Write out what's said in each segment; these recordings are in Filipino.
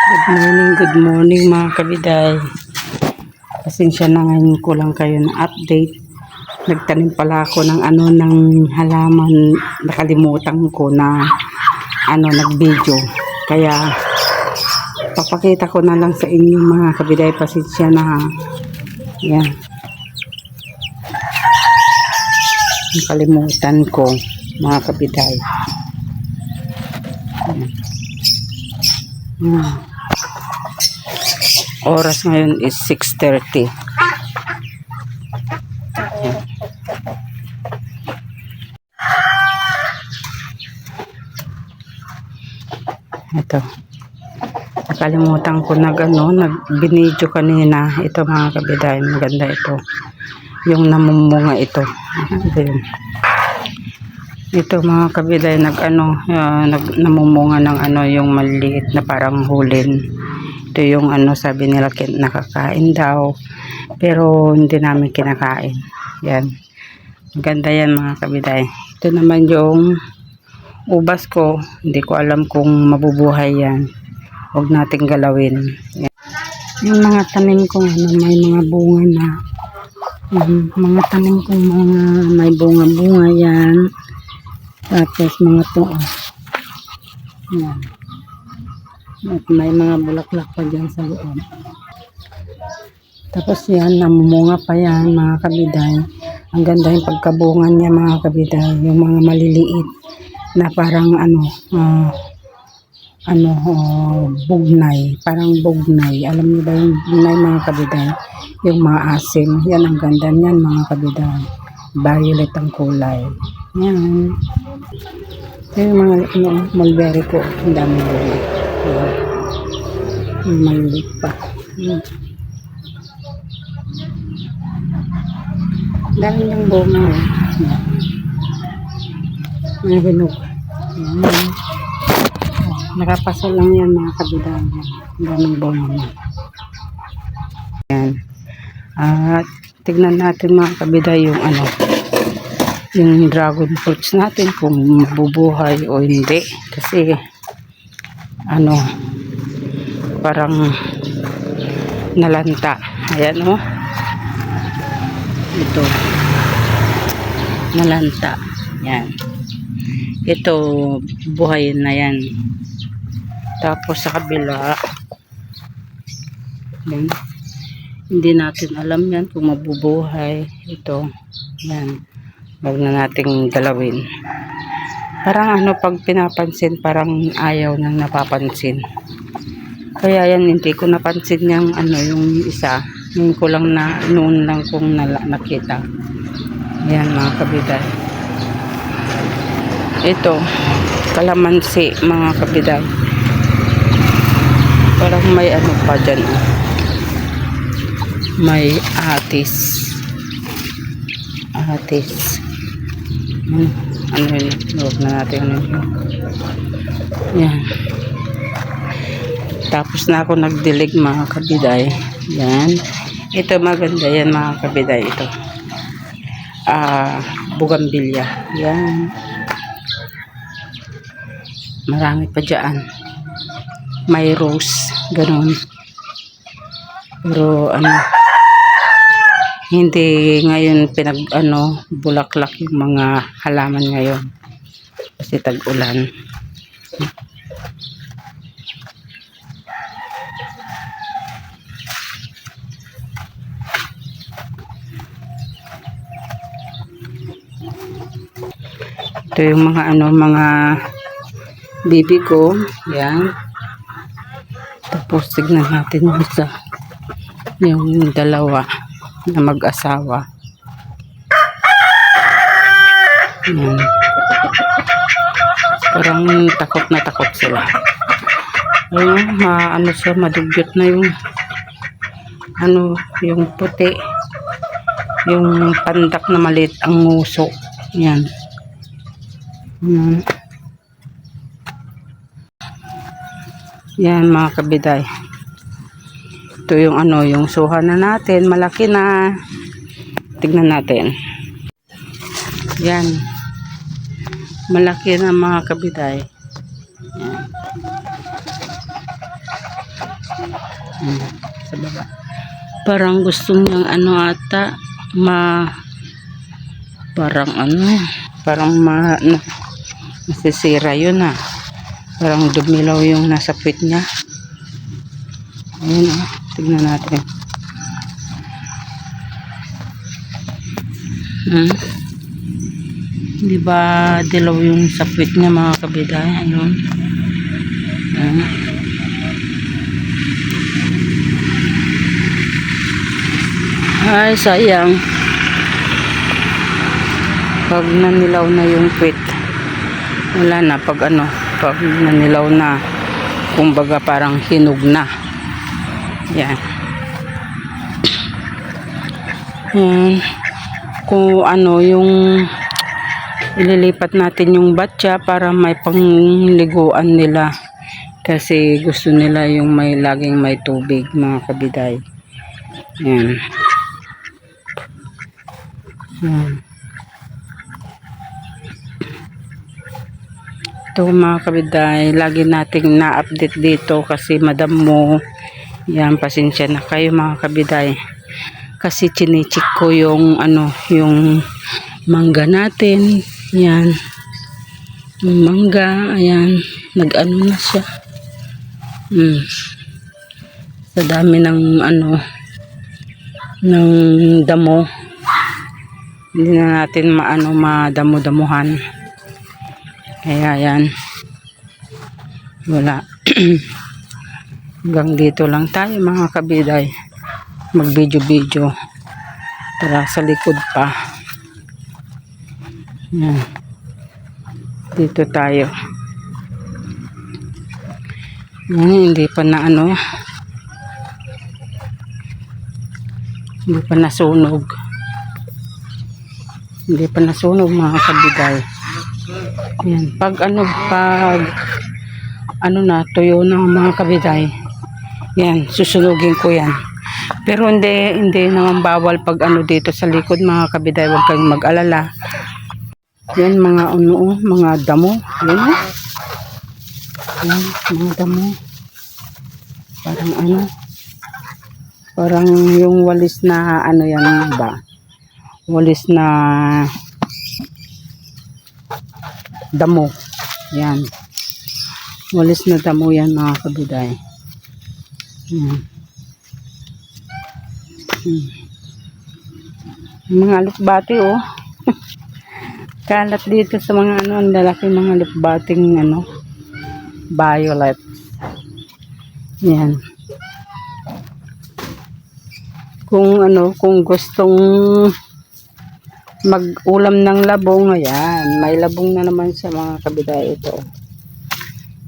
Good morning mga kabiday. Pasensya na ngayon ko lang kayo na update. Nagtanim pala ako ng ng halaman. Nakalimutan ko na nag-video. Kaya papakita ko na lang sa inyo mga kabiday. Pasensya na. Yan. Nakalimutan ko mga kabiday. Oras ngayon is 6:30. Ito. Nakalimutan ko nagbinidyo kanina. Ito mga kabiday, maganda ito. Yung namumunga ito. Ito mga kabiday namumunga ng yung maliit na parang hulin. Ito yung sabi nila nakakain daw, pero hindi namin kinakain. Yan. Maganda yan mga kabiday. Ito naman yung ubas ko. Hindi ko alam kung mabubuhay yan. Huwag nating galawin. Yan. Yung mga tanim kong may mga bunga na. Mga tanim kong mga may bunga-bunga yan. Tapos mga to. Yan. At may mga bulaklak pa dyan sa loob. Tapos yan, namumunga pa yan mga kabiday. Ang ganda yung pagkabunga niya mga kabiday. Yung mga maliliit na parang bugnay. Parang bugnay. Alam niyo ba yung bugnay mga kabiday? Yung mga asim. Yan ang ganda niyan mga kabiday. Violet ang kulay. Yan. Yung mga mulberry ko. Ang dami bunga. Maliit pa. Dami yung bunga. May hinog. Nakapasa lang yan mga kabiday. Daming bunga. Yan. At tignan natin mga kabiday yung yung dragon fruits natin kung mabubuhay o hindi. Kasi parang nalanta. Ayan ito nalanta. Yan. Ito buhayin na yan. Tapos sa kabila yan. Hindi natin alam yan kung mabubuhay. Ito yan. Huwag na nating galawin. Parang pag pinapansin parang ayaw nang napapansin. Kaya yan hindi ko napansin yung yung isa. Yung ko lang noon lang kong nakita. Yan mga kabiday. Ito kalamansi mga kabiday. Parang may pa dyan. May atis. Yun? Huwag na natin yan. Tapos na ako nagdilig mga kabiday. Yan. Ito maganda yan mga kabiday. Ito. Bougainvillea. Yan. Marami pa dyan. May rose. Ganun. Pero hindi ngayon bulaklak yung mga halaman ngayon. Kasi tag-ulan. Ito yung mga bibi ko. Yan. Tapos tignan natin yung dalawa na mag-asawa. Yan. Parang takot na takot sila. Ayun, siya, madugyot na yung yung puti. Yung pandak na maliit ang nguso. Yan. Yan mga kabiday. Ito yung yung suha na natin. Malaki na. Tignan natin. Yan. Malaki na mga kabiday. Yan. Sa baba. Parang gusto niyang ano ata, masisira yun ah. Parang dumilaw yung nasa puwit niya. Ayun ah, tignan natin. Di ba dilaw yung sa puwit niya mga kabiday? Ayun. Ay, sayang. Pag nanilaw na yung puwit, wala na. Pag nanilaw na, kumbaga parang hinog na. Yan. Kung yung ililipat natin yung batya para may pangliguan nila. Kasi gusto nila yung laging may tubig mga kabiday. Yan. Ito mga kabiday, lagi nating na-update dito kasi madamo. Yan, pasensya na kayo mga kabiday. Kasi chinichik ko yung yung mangga natin. Yan. Yung mangga, ayan, nag-ano na siya. Sa dami ng ng damo. Hindi na natin madamo-damuhan. Kaya yan. Wala. Hanggang dito lang tayo mga kabiday. Mag-video-video. Tara sa likod pa. Yan. Dito tayo. Yan, hindi pa na hindi pa nasunog. Hindi pa nasunog mga kabiday. Yan. Pag tuyo na mga kabiday. Yan, susunugin ko yan. Pero hindi naman bawal pag dito sa likod mga kabiday. Huwag kayong mag-alala. Yan mga damo. Yan. Yan, mga damo. Parang yung walis na yan ba? Walis na damo. Yan. Walis na damo yan mga kabiday. Yan. Mga alupbati oh. Kalat dito sa mga ang lalaki mga alupbating violet. Yan. Kung gustong mag-ulam ng labong, ayan, may labong na naman sa mga kabiday ito.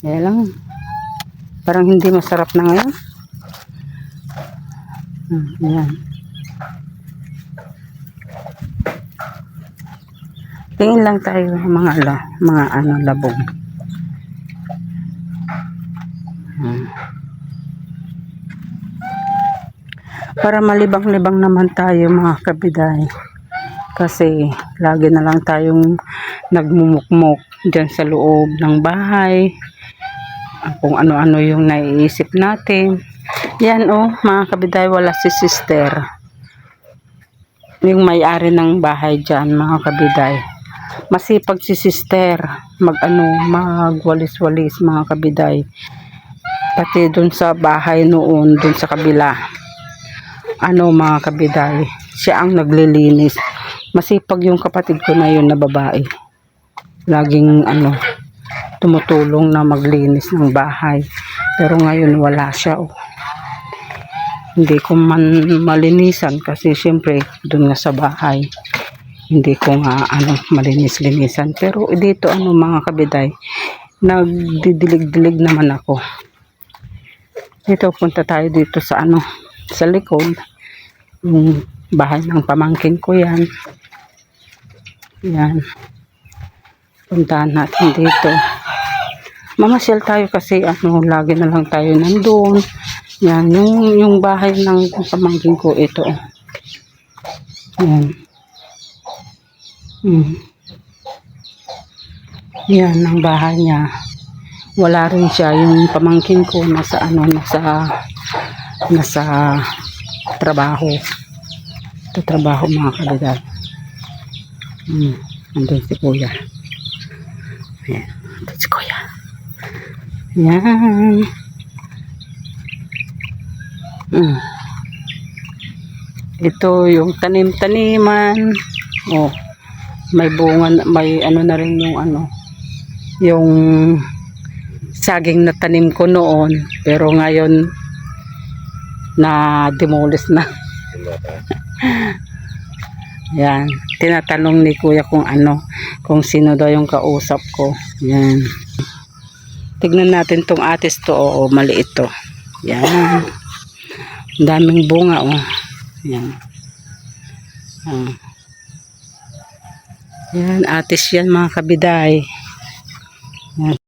Ayan lang. Parang hindi masarap na ngayon. Ayan. Tingin lang tayo mga labong. Para malibang-libang naman tayo mga kabiday. Kasi lagi na lang tayong nagmumukmok dyan sa loob ng bahay. Kung ano-ano yung naiisip natin. Yan mga kabiday, wala si sister. Yung may-ari ng bahay dyan mga kabiday. Masipag si sister magwalis-walis mga kabiday. Pati dun sa bahay noon, dun sa kabila. Mga kabiday, siya ang naglilinis. Masipag yung kapatid ko na yun na babae. Laging tumutulong na maglinis ng bahay. Pero ngayon wala siya Hindi ko man malinisan kasi syempre doon nga sa bahay. Hindi ko nga malinis-linisan. Pero dito mga kabiday, nagdidilig-dilig naman ako. Dito punta tayo dito sa sa likod. Yung bahay ng pamangkin ko yan. Yan. Puntahan natin dito. Mamasyal tayo kasi lagi na lang tayo nandun. Yan, yung bahay ng pamangkin ko ito. Yan. Yan ang bahay niya. Wala rin siya yung pamangkin ko nasa nasa trabaho. Ito trabaho mga kabiday. Andun si kuya. Ayan, andun si kuya. Ayan. Ito yung tanim-taniman. Oh, may bunga, may ano na rin yung ano, yung saging na tanim ko noon, pero ngayon na demolish na. Yan, tinatanong ni kuya kung ano, kung sino daw yung kausap ko. Yan, tignan natin tong atis to. Oo, maliit to. Yan, daming bunga. Oh, yan. Yan, atis yan mga kabiday. Yan.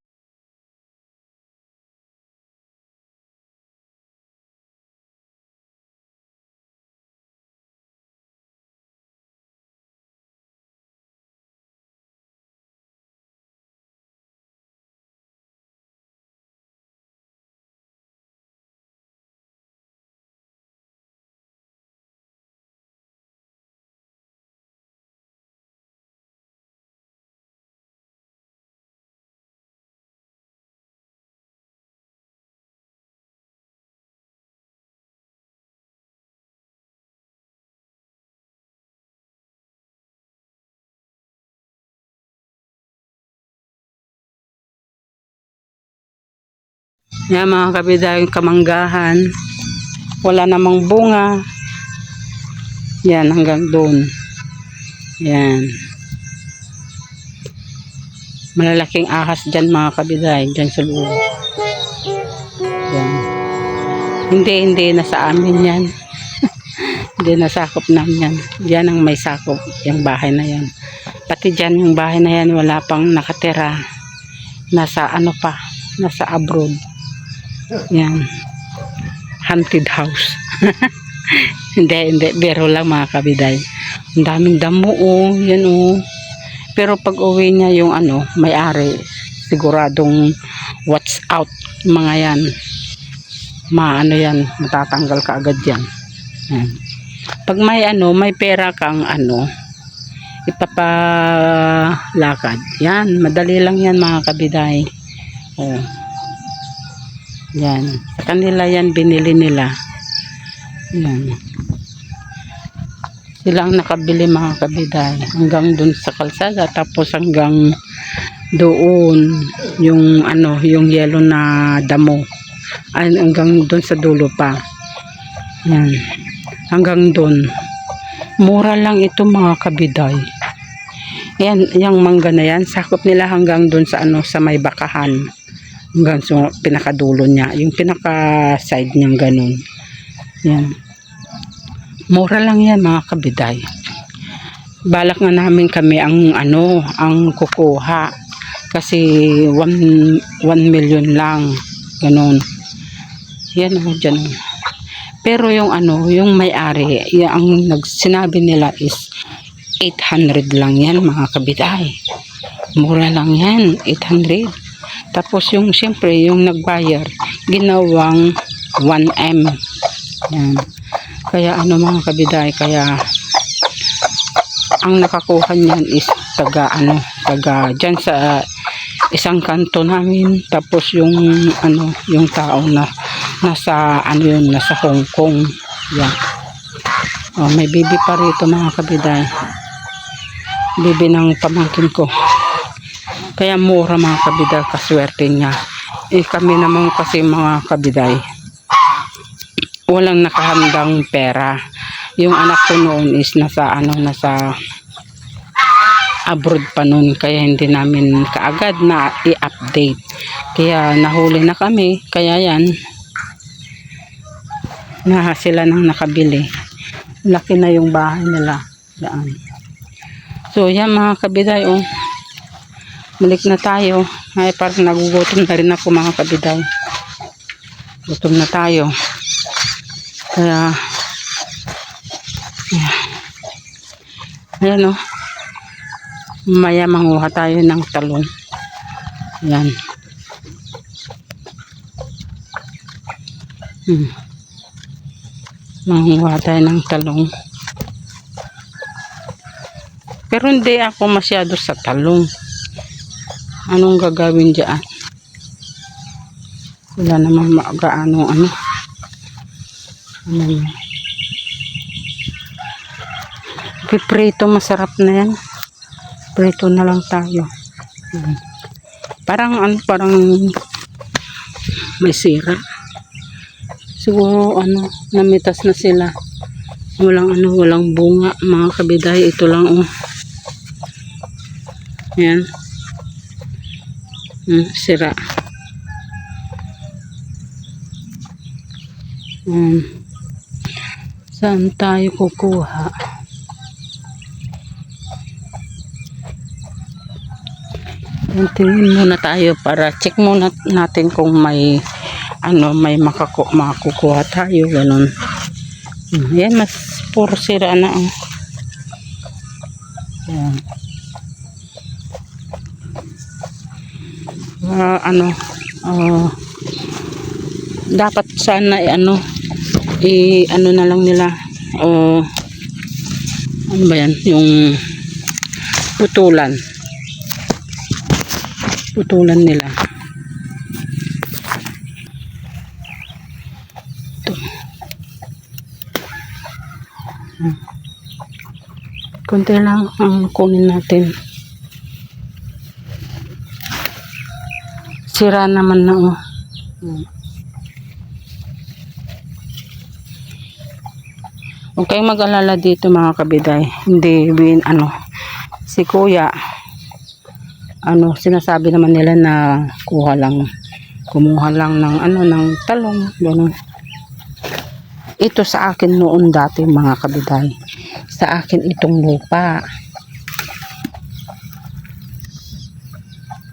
Yan mga kabiday, kamanggahan. Wala namang bunga. Yan, hanggang doon. Yan. Malalaking ahas dyan mga kabiday, dyan sa loob. Yan. Hindi nasa amin yan. Hindi nasakop namin yan. Yan ang may sakop, yung bahay na yan. Pati dyan yung bahay na yan, wala pang nakatira. Nasa ano pa, nasa abroad. Yan. Haunted house. hindi, biro lang mga kabiday. Ang daming damo, oh. Yan, oh. Pero pag uwi niya yung ano, may-ari, siguradong watch out mga yan. Maano yan, matatanggal ka agad yan. Yan. Pag may ano, may pera kang ano, ipapalakad. Yan, madali lang yan mga kabiday. Oh. Yan, sa kanila yan binili nila. Yan. Silang nakabili mga kabiday hanggang dun sa kalsada, tapos hanggang doon yung ano, yung yellow na damo. Ay, hanggang dun sa dulo pa. Yan. Hanggang dun. Mura lang ito mga kabiday. Yan, yung mangga na yan, sakop nila hanggang dun sa ano, sa may bakahan. Hanggang sa pinakadulo niya, yung pinaka side niyang ganun. Yan. Mura lang yan mga kabiday. Balak nga namin kami ang ano, ang kukuha. Kasi 1 million lang. Ganun. Yan o, dyan. Pero yung ano, yung may-ari, ang sinabi nila is 800 lang yan mga kabiday. Mura lang yan, 800. Tapos yung siyempre yung nagbayar ginawang 1M. Yan. Kaya ano mga kabiday, kaya ang nakakuha niyan is taga ano, taga dyan sa isang kanto namin. Tapos yung ano, yung tao na nasa ano yun, nasa Hong Kong. Yan. Oh, may bibi pa rito mga kabiday. Bibi ng pamangkin ko. Kaya mura mga kabiday, kaswerte niya. Eh kami naman kasi mga kabiday, walang nakahandang pera. Yung anak ko noon is nasa ano, nasa abroad pa noon, kaya hindi namin kaagad na i-update. Kaya nahuli na kami, kaya yan na sila nang nakabili. Laki na yung bahay nila. Daan. So yan mga kabiday, oh. Balik na tayo. Ay, parang nagugutom na rin ako mga kabiday. Gutom na tayo. Kaya ayan o. Maya manguha tayo ng talong. Ayan. Manguha tayo ng talong. Pero hindi ako masyado sa talong. Anong gagawin dyan? Wala namang gaano ano. Piprito, masarap na yan. Prito na lang tayo. Parang ano, parang may sira. Siguro ano, namitas na sila. Walang ano, walang bunga, mga kabiday. Ito lang oh. Yan. Sira. Saan tayo kukuha? Tingin muna tayo para check muna natin kung may ano, may makukuha tayo, ganun. Yan, mas puro sira na oh. Yan. Dapat sana ano na lang nila ano ba yan, yung putulan nila. Ito. Konti lang ang kunin natin. Sira naman na oh. Huwag kayong mag-alala dito mga kabiday. Hindi ano, si kuya ano, sinasabi naman nila na kumuha lang ng ano, ng talong, gano'n. Ito sa akin noon dati mga kabiday. Sa akin itong lupa.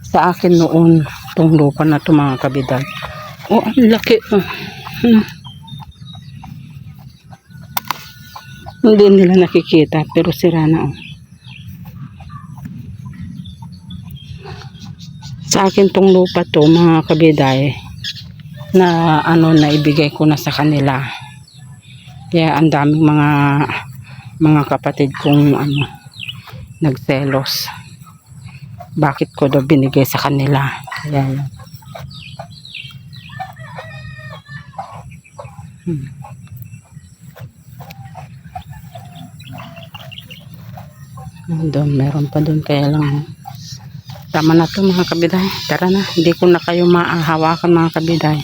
Sa akin noon itong lupa na ito mga kabiday. Oh, ang laki oh. Hindi nila nakikita pero sira na oh. Sa akin tong lupa to mga kabiday na ano, na ibigay ko na sa kanila. Kaya ang daming mga kapatid kong ano, nagselos. Bakit ko daw binigay sa kanila? Kaya yan. Doon, meron pa doon, kaya lang tama na to mga kabiday. Tara na, hindi ko na kayo maahawakan mga kabiday.